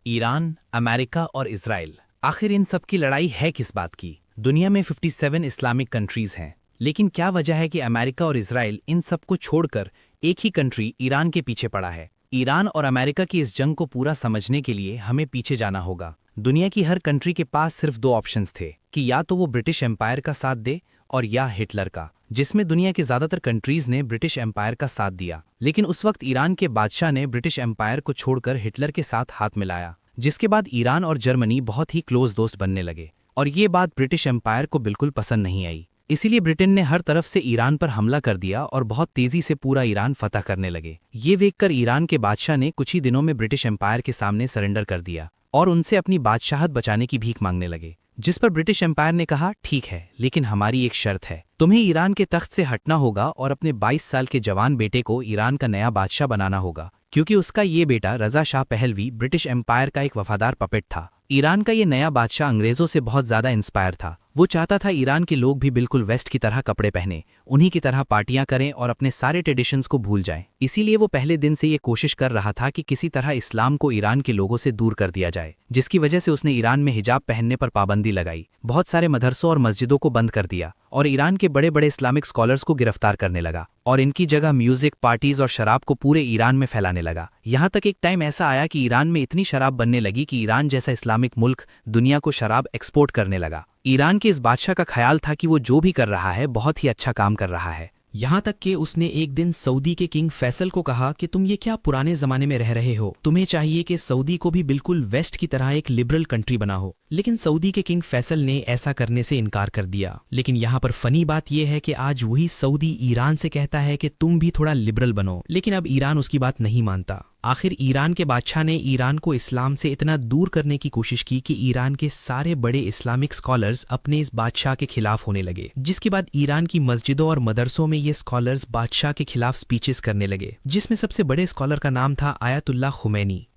Iran, America और Israel, आखिर इन सब की लड़ाई है किस बात की? दुनिया में 57 इस्लामिक कंट्रीज हैं, लेकिन क्या वजह है कि अमेरिका और इजराइल इन सब को छोड़कर एक ही कंट्री ईरान के पीछे पड़ा है? ईरान और अमेरिका की इस जंग को पूरा समझने के लिए हमें पीछे जाना होगा। दुनिया की हर कंट्री के पास सिर्फ दो ऑप्शंस थे कि या तो वो ब्रिटिश एम्पायर का साथ दे और या हिटलर का, जिसमें दुनिया की ज्यादातर कंट्रीज ने ब्रिटिश एम्पायर का साथ दिया। लेकिन उस वक्त ईरान के बादशाह ने ब्रिटिश एम्पायर को छोड़कर हिटलर के साथ हाथ मिलाया, जिसके बाद ईरान और जर्मनी बहुत ही क्लोज दोस्त बनने लगे और ये बात ब्रिटिश एम्पायर को बिल्कुल पसंद नहीं आई। इसीलिए ब्रिटेन ने हर तरफ से ईरान पर हमला कर दिया और बहुत तेजी से पूरा ईरान फतह करने लगे। ये देखकर ईरान के बादशाह ने कुछ ही दिनों में ब्रिटिश एम्पायर के सामने सरेंडर कर दिया और उनसे अपनी बादशाहत बचाने की भीख मांगने लगे, जिस पर ब्रिटिश एम्पायर ने कहा, ठीक है, लेकिन हमारी एक शर्त है, तुम्हें ईरान के तख्त से हटना होगा और अपने 22 साल के जवान बेटे को ईरान का नया बादशाह बनाना होगा, क्योंकि उसका ये बेटा रजा शाह पहलवी ब्रिटिश एम्पायर का एक वफादार पपेट था। ईरान का ये नया बादशाह अंग्रेजों से बहुत ज्यादा इंस्पायर था। वो चाहता था ईरान के लोग भी बिल्कुल वेस्ट की तरह कपड़े पहने, उन्हीं की तरह पार्टियां करें और अपने सारे ट्रेडिशंस को भूल जाएं। इसीलिए वो पहले दिन से ये कोशिश कर रहा था कि किसी तरह इस्लाम को ईरान के लोगों से दूर कर दिया जाए, जिसकी वजह से उसने ईरान में हिजाब पहनने पर पाबंदी लगाई, बहुत सारे मदरसों और मस्जिदों को बंद कर दिया और ईरान के बड़े बड़े इस्लामिक स्कॉलर्स को गिरफ्तार करने लगा और इनकी जगह म्यूजिक, पार्टीज और शराब को पूरे ईरान में फैलाने लगा। यहाँ तक एक टाइम ऐसा आया कि ईरान में इतनी शराब बनने लगी कि ईरान जैसा इस्लामिक मुल्क दुनिया को शराब एक्सपोर्ट करने लगा। ईरान के इस बादशाह का ख्याल था कि वो जो भी कर रहा है बहुत ही अच्छा काम कर रहा है। यहाँ तक कि उसने एक दिन सऊदी के किंग फैसल को कहा कि तुम ये क्या पुराने जमाने में रह रहे हो, तुम्हें चाहिए कि सऊदी को भी बिल्कुल वेस्ट की तरह एक लिबरल कंट्री बना हो। लेकिन सऊदी के किंग फैसल ने ऐसा करने से इनकार कर दिया। लेकिन यहाँ पर फनी बात यह है कि आज वही सऊदी ईरान से कहता है कि तुम भी थोड़ा लिबरल बनो, लेकिन अब ईरान उसकी बात नहीं मानता। आखिर ईरान के बादशाह ने ईरान को इस्लाम से इतना दूर करने की कोशिश की कि ईरान के सारे बड़े इस्लामिक स्कॉलर्स अपने इस बादशाह के खिलाफ होने लगे, जिसके बाद ईरान की मस्जिदों और मदरसों में ये स्कॉलर्स बादशाह के खिलाफ स्पीचेस करने लगे, जिसमें सबसे बड़े स्कॉलर का नाम था आयतुल्लाह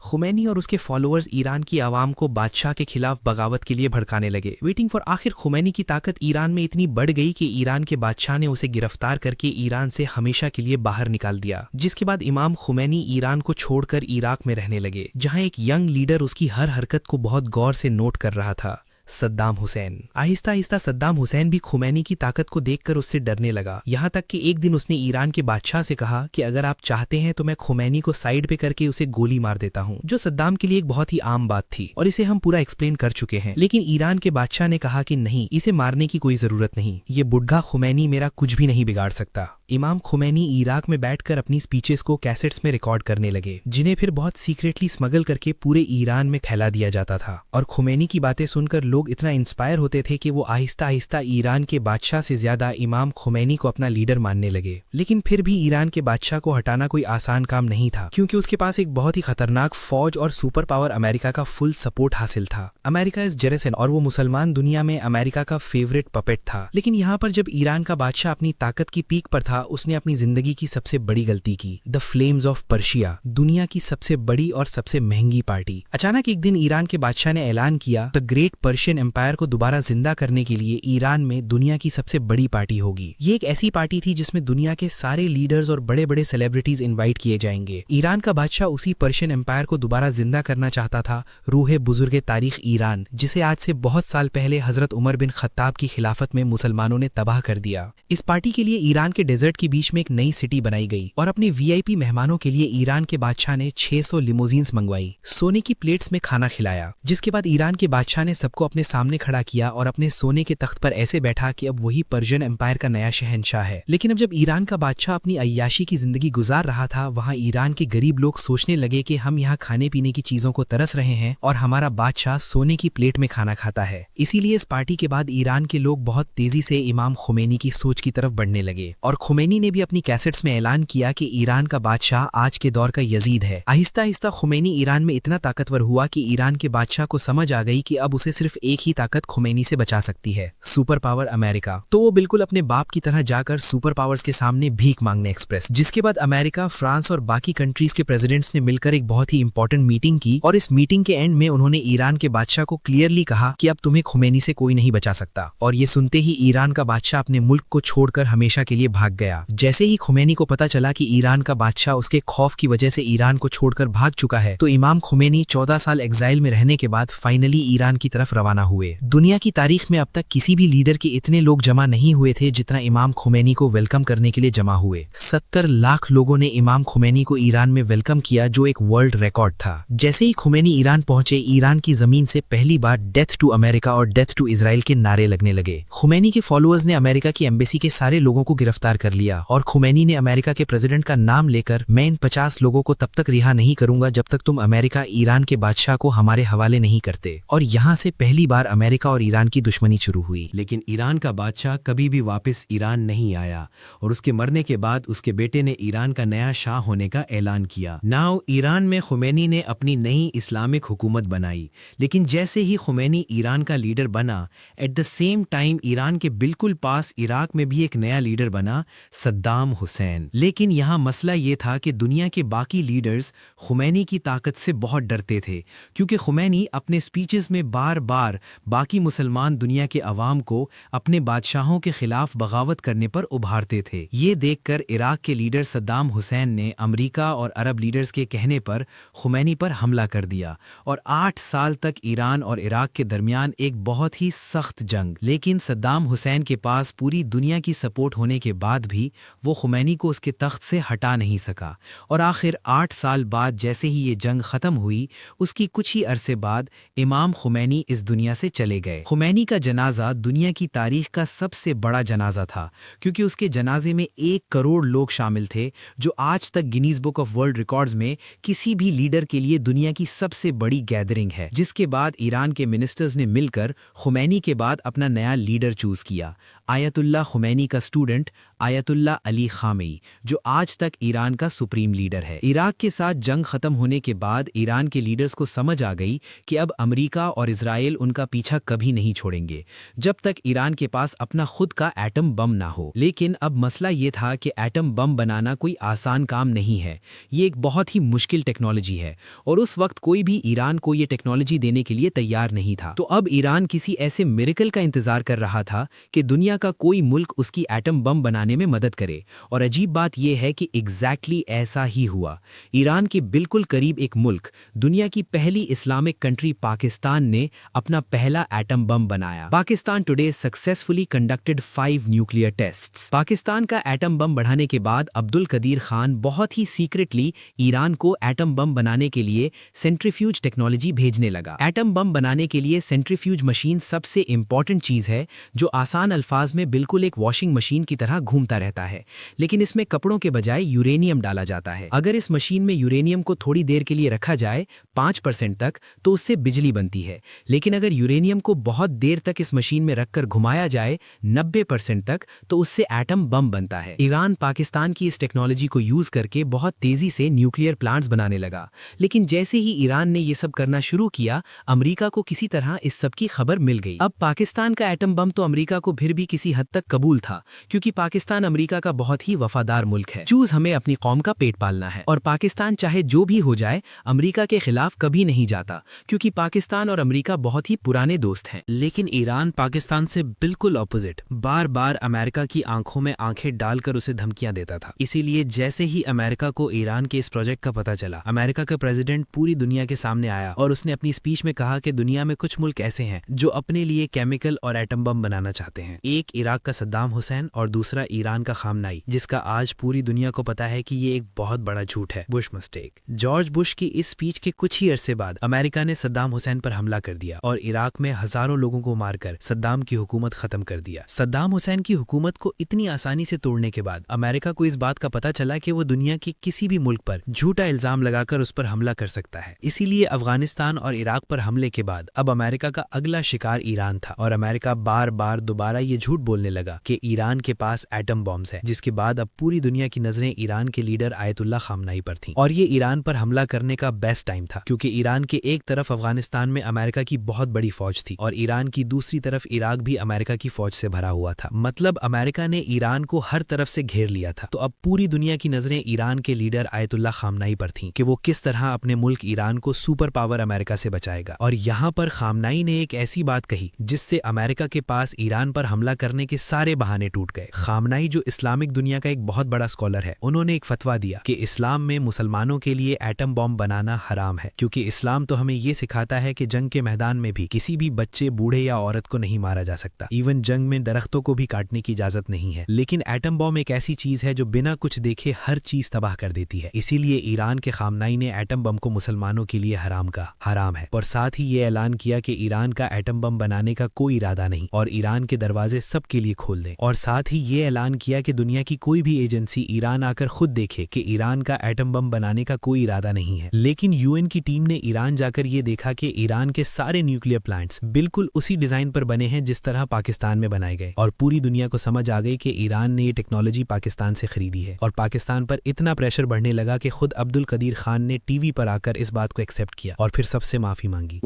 खुमैनी और उसके फॉलोअर्स ईरान की आवाम को बादशाह के खिलाफ बगावत के लिए भड़काने लगे। वेटिंग फॉर आखिर खुमैनी की ताकत ईरान में इतनी बढ़ गई कि ईरान के बादशाह ने उसे गिरफ्तार करके ईरान से हमेशा के लिए बाहर निकाल दिया, जिसके बाद इमाम खुमैनी ईरान को छोड़कर इराक में रहने लगे, जहां एक यंग लीडर उसकी हर हरकत को बहुत गौर से नोट कर रहा था, सद्दाम हुसैन। आहिस्ता आहिस्ता सद्दाम हुसैन भी खुमैनी की ताकत को देखकर उससे डरने लगा। यहाँ तक कि एक दिन उसने ईरान के बादशाह से कहा कि अगर आप चाहते हैं तो मैं खुमैनी को साइड पे करके उसे गोली मार देता हूँ, जो सद्दाम के लिए एक बहुत ही आम बात थी और इसे हम पूरा एक्सप्लेन कर चुके हैं। लेकिन ईरान के बादशाह ने कहा कि नहीं, इसे मारने की कोई जरूरत नहीं, ये बुढ़ा खुमैनी मेरा कुछ भी नहीं बिगाड़ सकता। इमाम खुमैनी इराक में बैठकर अपनी स्पीचेस को कैसेट्स में रिकॉर्ड करने लगे, जिन्हें फिर बहुत सीक्रेटली स्मगल करके पूरे ईरान में फैला दिया जाता था। और खुमैनी की बातें सुनकर लोग इतना इंस्पायर होते थे कि वो आहिस्ता आहिस्ता ईरान के बादशाह से ज्यादा इमाम खुमैनी को अपना लीडर मानने लगे। लेकिन फिर भी ईरान के बादशाह को हटाना कोई आसान काम नहीं था, क्योंकि उसके पास एक बहुत ही खतरनाक फौज और सुपर पावर अमेरिका का फुल सपोर्ट हासिल था। अमेरिका इज जेरेसन और वो मुसलमान दुनिया में अमेरिका का फेवरेट पपेट था। लेकिन यहाँ पर जब ईरान का बादशाह अपनी ताकत की पीक पर था, उसने अपनी जिंदगी की सबसे बड़ी गलती की। द फ्लेम्स ऑफ पर्शिया, दुनिया की सबसे बड़ी और सबसे महंगी पार्टी। अचानक एक दिन ईरान के बादशाह ने ऐलान किया, द ग्रेट पर्शियन एम्पायर को दोबारा जिंदा करने के लिए ईरान में दुनिया की सबसे बड़ी पार्टी होगी। ये एक ऐसी पार्टी थी जिसमें दुनिया के सारे लीडर्स और बड़े बड़े सेलिब्रिटीज इन्वाइट किए जाएंगे। ईरान का बादशाह उसी पर्शियन एम्पायर को दोबारा जिंदा करना चाहता था, रूहे बुजुर्गे तारीख ईरान, जिसे आज से बहुत साल पहले हजरत उमर बिन खत्ताब की खिलाफत में मुसलमानों ने तबाह कर दिया। इस पार्टी के लिए ईरान के डेजर्ट के बीच में एक नई सिटी बनाई गई और अपने वीआईपी मेहमानों के लिए ईरान के बादशाह ने 600 लिमोजीन्स मंगवाई, सोने की प्लेट्स में खाना खिलाया, जिसके बाद ईरान के बादशाह ने सबको अपने सामने खड़ा किया और अपने सोने के तख्त पर ऐसे बैठा कि अब वही पर्शियन एम्पायर का नया शहंशाह है। लेकिन अब जब ईरान का बादशाह अपनी अय्याशी की जिंदगी गुजार रहा था, वहाँ ईरान के गरीब लोग सोचने लगे कि हम यहाँ खाने पीने की चीजों को तरस रहे हैं और हमारा बादशाह सोने की प्लेट में खाना खाता है। इसीलिए इस पार्टी के बाद ईरान के लोग बहुत तेजी से इमाम खुमैनी की सोच की तरफ बढ़ने लगे और खुमैनी ने भी अपनी कैसेट्स में ऐलान किया कि ईरान का बादशाह आज के दौर का यजीद है। आहिस्ता आहिस्ता खुमैनी ईरान में इतना ताकतवर हुआ कि ईरान के बादशाह को समझ आ गई कि अब उसे सिर्फ एक ही ताकत खुमैनी से बचा सकती है, सुपर पावर अमेरिका। तो वो बिल्कुल अपने बाप की तरह जाकर सुपर पावर्स के सामने भीख मांगने एक्सप्रेस। जिसके बाद अमेरिका, फ्रांस और बाकी कंट्रीज के प्रेसिडेंट्स ने मिलकर एक बहुत ही इंपॉर्टेंट मीटिंग की और इस मीटिंग के एंड में उन्होंने ईरान के बादशाह को क्लियरली कहा कि अब तुम्हें खुमैनी से कोई नहीं बचा सकता। और ये सुनते ही ईरान का बादशाह अपने मुल्क को छोड़कर हमेशा के लिए भाग गया। जैसे ही खुमैनी को पता चला कि ईरान का बादशाह उसके खौफ की वजह से ईरान को छोड़कर भाग चुका है, तो इमाम खुमैनी 14 साल एग्जाइल में रहने के बाद फाइनली ईरान की तरफ रवाना हुए। दुनिया की तारीख में अब तक किसी भी लीडर के इतने लोग जमा नहीं हुए थे जितना इमाम खुमैनी को वेलकम करने के लिए जमा हुए। 70 लाख लोगों ने इमाम खुमैनी को ईरान में वेलकम किया, जो एक वर्ल्ड रिकॉर्ड था। जैसे ही खुमैनी ईरान पहुंचे, ईरान की जमीन से पहली बार डेथ टू अमेरिका और डेथ टू इजराइल के नारे लगने लगे। खुमैनी के फॉलोअर्स ने अमेरिका की एम्बेसी के सारे लोगों को गिरफ्तार कर लिया और खुमैनी ने अमेरिका के प्रेसिडेंट का नाम लेकर, मैं इन 50 लोगों को तब तक रिहा नहीं करूंगा जब तक तुम अमेरिका ईरान के बादशाह को हमारे हवाले नहीं करते। और यहाँ से पहली बार अमेरिका और ईरान की दुश्मनी शुरू हुई। लेकिन ईरान का बादशाह कभी भी वापस ईरान नहीं आया और उसके मरने के बाद उसके बेटे ने ईरान का नया शाह होने का ऐलान किया। नाउ ईरान में खुमैनी ने अपनी नई इस्लामिक हुकूमत बनाई। लेकिन जैसे ही खुमैनी ईरान का लीडर बना, at the same time Iran के बिल्कुल पास इराक में भी एक नया लीडर बना, सद्दाम हुसैन। लेकिन यहाँ मसला ये था कि दुनिया के बाकी लीडर्स खुमैनी की ताकत से बहुत डरते थे, क्योंकि खुमैनी अपने स्पीचेस में बार बार बाकी मुसलमान दुनिया के अवाम को अपने बादशाहों के खिलाफ बगावत करने पर उभारते थे। ये देखकर इराक के लीडर सद्दाम हुसैन ने अमेरिका और अरब लीडर्स के कहने पर खुमैनी पर हमला कर दिया और 8 साल तक ईरान और इराक के दरमियान एक बहुत ही सख्त जंग। लेकिन सद्दाम हुसैन के पास पूरी दुनिया की सपोर्ट होने के बाद भी वो खुमैनी को उसके तख्त से हटा नहीं सका और आखिर 8 साल बाद जैसे ही ये जंग खत्म हुई, उसकी कुछ ही अरसे बाद इमाम खुमैनी इस दुनिया से चले गए। खुमैनी का जनाजा दुनिया की तारीख का सबसे बड़ा जनाजा था, क्योंकि उसके जनाजे में 1 करोड़ लोग शामिल थे, जो आज तक Guinness book of world records में किसी भी लीडर के लिए दुनिया की सबसे बड़ी गैदरिंग है। जिसके बाद ईरान के मिनिस्टर्स ने मिलकर खुमैनी के बाद अपना नया लीडर चूज किया, आयतुल्लाह खुमैनी का स्टूडेंट आयतुल्लाह अली खामेई, जो आज तक ईरान का सुप्रीम लीडर है। इराक के साथ जंग खत्म होने के बाद ईरान के लीडर्स को समझ आ गई कि अब अमेरिका और इजराइल उनका पीछा कभी नहीं छोड़ेंगे जब तक ईरान के पास अपना खुद का एटम बम ना हो। लेकिन अब मसला ये था कि एटम बम बनाना कोई आसान काम नहीं है, ये एक बहुत ही मुश्किल टेक्नोलॉजी है और उस वक्त कोई भी ईरान को ये टेक्नोलॉजी देने के लिए तैयार नहीं था। तो अब ईरान किसी ऐसे मिरेकल का इंतजार कर रहा था कि दुनिया का कोई मुल्क उसकी एटम बम बनाने में मदद करे। और अजीब बात यह है कि एग्जैक्टली ऐसा ही हुआ। ईरान के बिल्कुल करीब एक मुल्क, दुनिया की पहली इस्लामिक कंट्री पाकिस्तान ने अपना पहला एटम बम बनाया। Pakistan today successfully conducted 5 nuclear tests. Pakistan का एटम बम बढ़ाने के बाद अब्दुल कदीर खान बहुत ही सीक्रेटली ईरान को एटम बम बनाने के लिए सेंट्रीफ्यूज टेक्नोलॉजी भेजने लगा। एटम बम बनाने के लिए सेंट्रीफ्यूज मशीन सबसे इंपॉर्टेंट चीज है, जो आसान अल्फाज में बिल्कुल एक वॉशिंग मशीन की तरह घूमता रहता है, लेकिन इसमें कपड़ों के बजाय यूरेनियम डाला जाता है। अगर इस मशीन में यूरेनियम को थोड़ी देर के लिए रखा जाए 5% तक, तो उससे बिजली बनती है। लेकिन अगर यूरेनियम को बहुत देर तक इस मशीन में रखकर घुमाया जाए 90% तक, तो उससे एटम बम बनता है। ईरान पाकिस्तान की इस टेक्नोलॉजी को यूज करके बहुत तेजी से न्यूक्लियर प्लांट्स बनाने लगा। लेकिन जैसे ही ईरान ने ये सब करना शुरू किया, अमेरिका को किसी तरह इस सब की खबर मिल गई। अब पाकिस्तान का एटम बम तो अमेरिका को फिर भी किसी हद तक कबूल था, क्योंकि पाकिस्तान अमेरिका का बहुत ही वफादार मुल्क है। चूज हमें अपनी कौम का पेट पालना है और पाकिस्तान चाहे जो भी हो जाए अमेरिका के खिलाफ कभी नहीं जाता, क्योंकि पाकिस्तान और अमेरिका बहुत ही पुराने दोस्त हैं। लेकिन ईरान पाकिस्तान से बिल्कुल ऑपोजिट बार बार अमेरिका की आंखों में आंखें डालकर उसे धमकियां देता था। इसीलिए जैसे ही अमेरिका को ईरान के इस प्रोजेक्ट का पता चला, अमेरिका का प्रेसिडेंट पूरी दुनिया के सामने आया और उसने अपनी स्पीच में कहा कि दुनिया में कुछ मुल्क ऐसे हैं जो अपने लिए केमिकल और एटम बम बनाना चाहते हैं। एक इराक का सद्दाम हुसैन और दूसरा ईरान का खामनाई, जिसका आज पूरी दुनिया को पता है कि ये एक बहुत बड़ा झूठ है, बुश मिस्टेक। जॉर्ज बुश की इस स्पीच के कुछ ही अरसे बाद अमेरिका ने सद्दाम हुसैन पर हमला कर दिया और इराक में हजारों लोगों को मारकर सद्दाम की हुकूमत खत्म कर दिया। सद्दाम हुसैन की हुकूमत को इतनी आसानी से तोड़ने के बाद अमेरिका को इस बात का पता चला कि वो दुनिया के किसी भी मुल्क पर झूठा इल्जाम लगाकर उस पर हमला कर सकता है। इसीलिए अफगानिस्तान और इराक पर हमले के बाद अब अमेरिका का अगला शिकार ईरान था और अमेरिका बार बार दोबारा ये झूठ बोलने लगा कि ईरान के पास एटम बॉम्ब्स है, जिसके बाद अब पूरी दुनिया की नजरें ईरान के लीडर आयतुल्ला खामनाई पर थीं। और ये ईरान पर हमला करने का बेस्ट टाइम था, क्योंकि ईरान के एक तरफ अफगानिस्तान में अमेरिका की बहुत बड़ी फौज थी और ईरान की दूसरी तरफ इराक भी अमेरिका की फौज से भरा हुआ था। मतलब अमेरिका ने ईरान को हर तरफ से घेर लिया था। तो अब पूरी दुनिया की नजरें ईरान के लीडर आयतुल्ला खामनाई पर थीं कि वो किस तरह अपने मुल्क ईरान को सुपर पावर अमेरिका से बचाएगा। और यहाँ पर खामनाई ने एक ऐसी बात कही जिससे अमेरिका के पास ईरान पर हमला करने के सारे बहाने टूट गए। खामनाई, जो इस्लामिक दुनिया का एक बहुत बड़ा स्कॉलर है, उन्होंने एक फतवा दिया कि इस्लाम में मुसलमानों के लिए एटम बॉम्ब बनाना हराम है, क्योंकि इस्लाम तो हमें ये सिखाता है कि जंग के मैदान में भी किसी भी बच्चे, बूढ़े या औरत को नहीं मारा जा सकता। इवन जंग में दरख्तों को भी काटने की इजाजत नहीं है। लेकिन एटम बॉम्ब एक ऐसी चीज है जो बिना कुछ देखे हर चीज तबाह कर देती है। इसीलिए ईरान के खामनाई ने एटम बम को मुसलमानों के लिए हराम है। और साथ ही ये ऐलान किया कि ईरान का एटम बम बनाने का कोई इरादा नहीं और ईरान के दरवाजे सबके लिए खोल दें। और साथ ही ये ऐलान किया कि दुनिया की कोई भी एजेंसी ईरान आकर खुद देखे कि ईरान का एटम बम बनाने का कोई इरादा नहीं है। लेकिन यूएन की टीम ने ईरान जाकर ये देखा कि ईरान के सारे न्यूक्लियर प्लांट्स बिल्कुल उसी डिजाइन पर बने हैं जिस तरह पाकिस्तान में बनाए गए। और पूरी दुनिया को समझ आ गई कि ईरान ने ये टेक्नोलॉजी पाकिस्तान से खरीदी है। और पाकिस्तान पर इतना प्रेशर बढ़ने लगा कि खुद अब्दुल कदीर खान ने टीवी पर आकर इस बात को एक्सेप्ट किया और फिर सबसे माफी मांगी।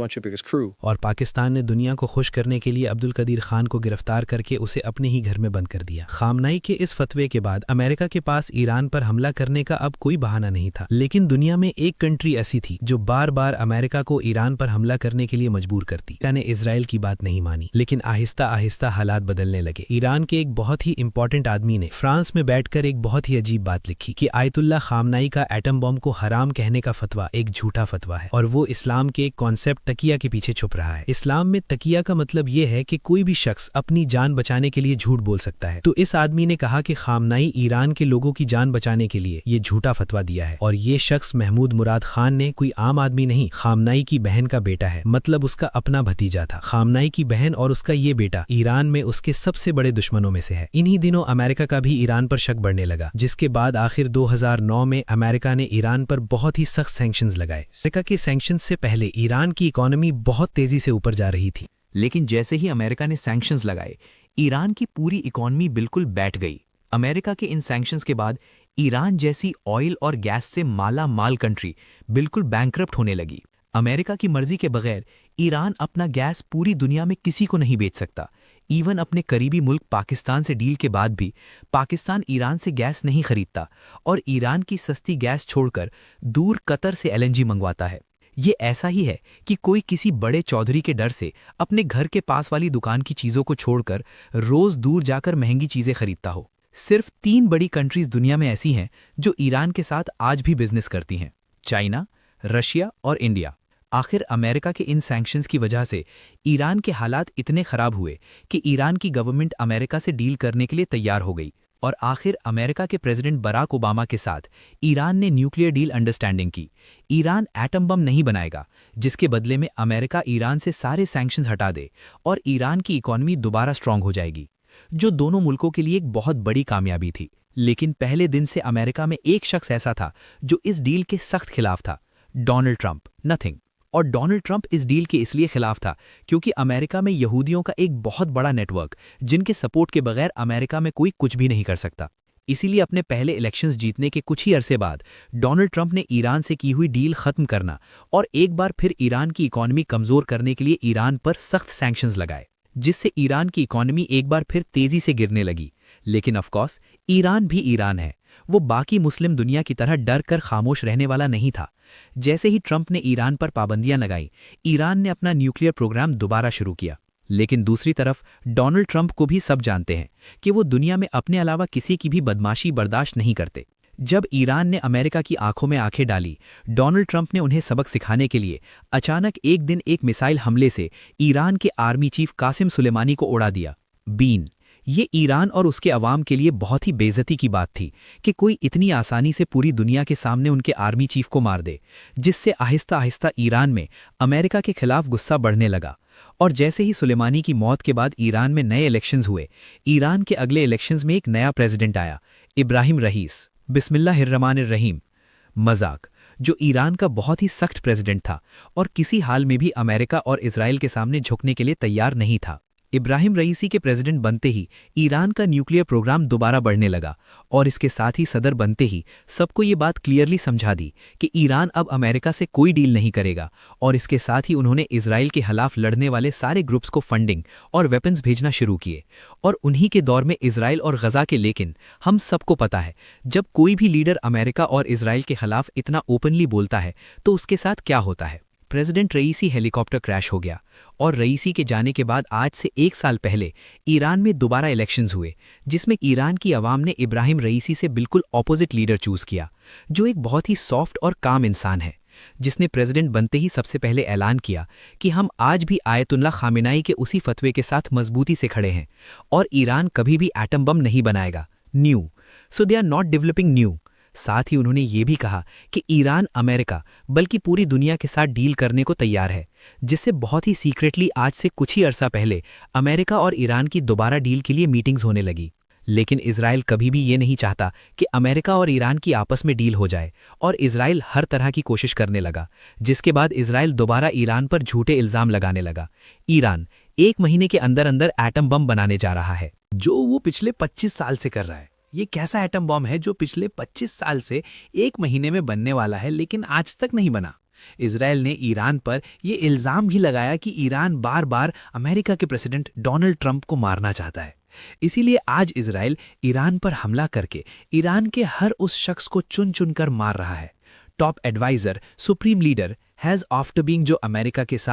और पाकिस्तान ने दुनिया को खुश करने के लिए अब्दुल कदीर खान को गिरफ्तार करके उसे अपने ही घर में बंद कर दिया। खामनाई के इस फतवे के बाद अमेरिका के पास ईरान पर हमला करने का अब कोई बहाना नहीं था। लेकिन दुनिया में एक कंट्री ऐसी थी जो बार बार अमेरिका को ईरान पर हमला करने के लिए मजबूर करती। ने इजराइल की बात नहीं मानी, लेकिन आहिस्ता आहिस्ता हालात बदलने लगे। ईरान के एक बहुत ही इंपॉर्टेंट आदमी ने फ्रांस में बैठकर एक बहुत ही अजीब बात लिखी कि आयतुल्ला खामनाई का एटम बॉम्ब को हराम कहने का फतवा एक झूठा फतवा है और वो इस्लाम के एक कॉन्सेप्ट तकिया के पीछे छुप रहा है। इस्लाम में तकिया का मतलब ये है कि कोई भी शख्स अपनी जान बचाने के लिए झूठ बोल सकता है। तो इस आदमी ने कहा कि खामनाई ईरान के लोगों की जान बचाने के लिए ये झूठा फतवा दिया है। और ये शख्स महमूद मुराद खान ने कोई आम आदमी नहीं, खामनाई की बहन का बेटा है, मतलब उसका अपना भतीजा था। खामनाई की बहन और उसका ये बेटा ईरान में उसके सबसे बड़े दुश्मनों में से है। इन्हीं दिनों अमेरिका का भी ईरान पर शक बढ़ने लगा, जिसके बाद आखिर 2009 में अमेरिका ने ईरान पर बहुत ही सख्त सैंक्शंस लगाए। अमेरिका के सैंक्शंस से पहले ईरान की इकोनॉमी बहुत तेजी से ऊपर जा रही थी, लेकिन जैसे ही अमेरिका ने सैंक्शंस लगाए, ईरान की पूरी इकोनॉमी बिल्कुल बैठ गई। अमेरिका के इन सैंक्शंस के बाद ईरान जैसी ऑयल और गैस से माला माल कंट्री बिल्कुल बैंकरप्ट होने लगी। अमेरिका की मर्जी के बगैर ईरान अपना गैस पूरी दुनिया में किसी को नहीं बेच सकता। इवन अपने करीबी मुल्क पाकिस्तान से डील के बाद भी पाकिस्तान ईरान से गैस नहीं खरीदता और ईरान की सस्ती गैस छोड़कर दूर कतर से एलएनजी मंगवाता है। ये ऐसा ही है कि कोई किसी बड़े चौधरी के डर से अपने घर के पास वाली दुकान की चीज़ों को छोड़कर रोज़ दूर जाकर महंगी चीज़ें खरीदता हो। सिर्फ 3 बड़ी कंट्रीज दुनिया में ऐसी हैं जो ईरान के साथ आज भी बिजनेस करती हैं: चाइना, रशिया और इंडिया। आखिर अमेरिका के इन सैंक्शंस की वजह से ईरान के हालात इतने ख़राब हुए कि ईरान की गवर्नमेंट अमेरिका से डील करने के लिए तैयार हो गई और आखिर अमेरिका के प्रेसिडेंट बराक ओबामा के साथ ईरान ने न्यूक्लियर डील अंडरस्टैंडिंग की। ईरान एटम बम नहीं बनाएगा, जिसके बदले में अमेरिका ईरान से सारे सैंक्शंस हटा दे और ईरान की इकॉनमी दोबारा स्ट्रांग हो जाएगी, जो दोनों मुल्कों के लिए एक बहुत बड़ी कामयाबी थी। लेकिन पहले दिन से अमेरिका में एक शख्स ऐसा था जो इस डील के सख्त खिलाफ था: डोनाल्ड ट्रंप, नथिंग। और डोनाल्ड ट्रंप इस डील के इसलिए खिलाफ था क्योंकि अमेरिका में यहूदियों का एक बहुत बड़ा नेटवर्क, जिनके सपोर्ट के बगैर अमेरिका में कोई कुछ भी नहीं कर सकता। इसीलिए अपने पहले इलेक्शंस जीतने के कुछ ही अरसे बाद डोनाल्ड ट्रंप ने ईरान से की हुई डील खत्म करना और एक बार फिर ईरान की इकॉनमी कमजोर करने के लिए ईरान पर सख्त सैंक्शंस लगाए, जिससे ईरान की इकॉनमी एक बार फिर तेजी से गिरने लगी। लेकिन ऑफकोर्स ईरान भी ईरान है, वो बाकी मुस्लिम दुनिया की तरह डर कर खामोश रहने वाला नहीं था। जैसे ही ट्रंप ने ईरान पर पाबंदियां लगाई, ईरान ने अपना न्यूक्लियर प्रोग्राम दोबारा शुरू किया। लेकिन दूसरी तरफ डोनाल्ड ट्रंप को भी सब जानते हैं कि वो दुनिया में अपने अलावा किसी की भी बदमाशी बर्दाश्त नहीं करते। जब ईरान ने अमेरिका की आंखों में आंखें डाली, डोनाल्ड ट्रंप ने उन्हें सबक सिखाने के लिए अचानक एक दिन एक मिसाइल हमले से ईरान के आर्मी चीफ कासिम सुलेमानी को उड़ा दिया। बीन ये ईरान और उसके अवाम के लिए बहुत ही बेइज्जती की बात थी कि कोई इतनी आसानी से पूरी दुनिया के सामने उनके आर्मी चीफ को मार दे, जिससे आहिस्ता आहिस्ता ईरान में अमेरिका के खिलाफ गुस्सा बढ़ने लगा। और जैसे ही सुलेमानी की मौत के बाद ईरान में नए इलेक्शंस हुए, ईरान के अगले इलेक्शंस में एक नया प्रेसिडेंट आया, इब्राहिम रईस, बिस्मिल्लाहिर्रहमानिर्रहीम, मजाक, जो ईरान का बहुत ही सख्त प्रेसिडेंट था और किसी हाल में भी अमेरिका और इजराइल के सामने झुकने के लिए तैयार नहीं था। इब्राहिम रईसी के प्रेसिडेंट बनते ही ईरान का न्यूक्लियर प्रोग्राम दोबारा बढ़ने लगा और इसके साथ ही सदर बनते ही सबको ये बात क्लियरली समझा दी कि ईरान अब अमेरिका से कोई डील नहीं करेगा और इसके साथ ही उन्होंने इजराइल के खिलाफ लड़ने वाले सारे ग्रुप्स को फंडिंग और वेपन्स भेजना शुरू किए। और उन्हीं के दौर में इजराइल और गजा के, लेकिन हम सबको पता है जब कोई भी लीडर अमेरिका और इजराइल के खिलाफ इतना ओपनली बोलता है तो उसके साथ क्या होता है। प्रेसिडेंट रईसी हेलीकॉप्टर क्रैश हो गया और रईसी के जाने के बाद आज से 1 साल पहले ईरान में दोबारा इलेक्शंस हुए, जिसमें ईरान की आवाम ने इब्राहिम रईसी से बिल्कुल ऑपोजिट लीडर चूज किया, जो एक बहुत ही सॉफ्ट और काम इंसान है, जिसने प्रेसिडेंट बनते ही सबसे पहले ऐलान किया कि हम आज भी आयतुल्ला खामेनाई के उसी फतवे के साथ मजबूती से खड़े हैं और ईरान कभी भी एटम बम नहीं बनाएगा। New, so they are not developing new. साथ ही उन्होंने ये भी कहा कि ईरान अमेरिका बल्कि पूरी दुनिया के साथ डील करने को तैयार है, जिससे बहुत ही सीक्रेटली आज से कुछ ही अरसा पहले अमेरिका और ईरान की दोबारा डील के लिए मीटिंग्स होने लगी। लेकिन इजराइल कभी भी ये नहीं चाहता कि अमेरिका और ईरान की आपस में डील हो जाए और इजराइल हर तरह की कोशिश करने लगा, जिसके बाद इजराइल दोबारा ईरान पर झूठे इल्जाम लगाने लगा। ईरान 1 महीने के अंदर अंदर एटम बम बनाने जा रहा है, जो वो पिछले 25 साल से कर रहा है। ये कैसा एटम बॉम्ब है जो पिछले 25 साल से 1 महीने में बनने वाला है लेकिन आज तक नहीं बना। इजराइल ने ईरान पर यह इल्जाम भी लगाया कि ईरान बार बार अमेरिका के प्रेसिडेंट डोनाल्ड ट्रंप को मारना चाहता है। इसीलिए आज इजराइल ईरान पर हमला करके ईरान के हर उस शख्स को चुन चुन कर मार रहा है। Top adviser, supreme leader has after being जो अमेरिका के साथ